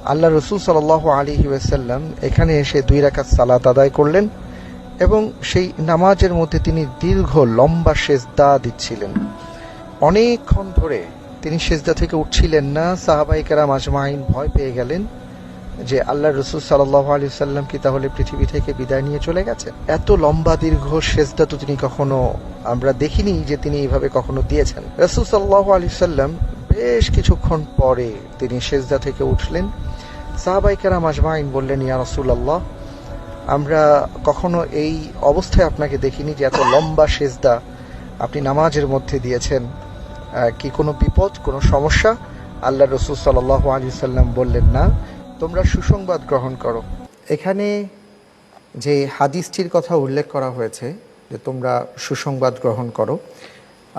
আল্লাহ রসুল সাল্লাল্লাহু আলাইহি ওয়াসাল্লাম এখানে এসে 2 রাকাত সালাত আদায় করলেন এবং সেই নামাজের মধ্যে তিনি দীর্ঘ লম্বা সেজদা দিচ্ছিলেন। অনেকক্ষণ ধরে তিনি সেজদা থেকে উঠছিলেন না। সাহাবায়ে কেরাম আজমাইন ভয় পেয়ে গেলেন যে আল্লাহ রসুল সাল্লাল্লাহু আলাইহি ওয়াসাল্লাম কি তাহলে পৃথিবী থেকে বিদায় নিয়ে চলে গেছে। এত লম্বা দীর্ঘ সেজদা তো তিনি কখনো আমরা দেখিনি যে তিনি এইভাবে কখনো দিয়েছেন। রাসূল সাল্লাল্লাহু আলাইহি ওয়াসাল্লাম বেশ কিছুক্ষণ পরে তিনি সেজদা থেকে উঠলেন। সাহাবায়ে কেরাম আজমাইন বললেন, ইয়া রাসূলুল্লাহ, আমরা কখনো এই অবস্থায় আপনাকে দেখিনি যে এত লম্বা সেজদা আপনি নামাজের মধ্যে দিয়েছেন, কি কোনো বিপদ, কোনো সমস্যা? আল্লাহ রসুল সাল্লাল্লাহু আলাইহি ওয়াসাল্লাম বললেন, না, তোমরা সুসংবাদ গ্রহণ করো। এখানে যে হাদিসটির কথা উল্লেখ করা হয়েছে যে তোমরা সুসংবাদ গ্রহণ করো,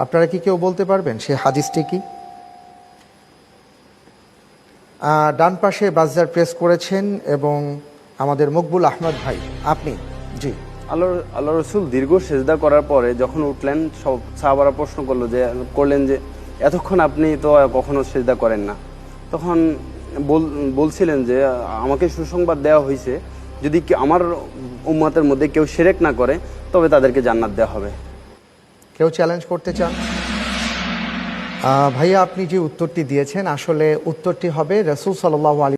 আপনারা কি কেউ বলতে পারবেন সে হাদিসটি কি? ডান পাশে বাজার প্রেস করেছেন এবং আমাদের মকবুল আহমদ ভাই, আপনি। জি, আল্লাহ রসুল দীর্ঘ সেজদা করার পরে যখন উঠলেন, সব সাহাবারা প্রশ্ন করলেন যে এতক্ষণ আপনি তো কখনো সেজদা করেন না। তখন বলছিলেন যে আমাকে সুসংবাদ দেওয়া হয়েছে, যদি আমার উম্মতের মধ্যে কেউ শিরক না করে তবে তাদেরকে জান্নাত দেওয়া হবে। কেউ চ্যালেঞ্জ করতে চান? ভাইয়া, আপনি যে উত্তরটি দিয়েছেন আসলে উত্তরটি হবে রাসূল সাল্লাল্লাহু আলাইহি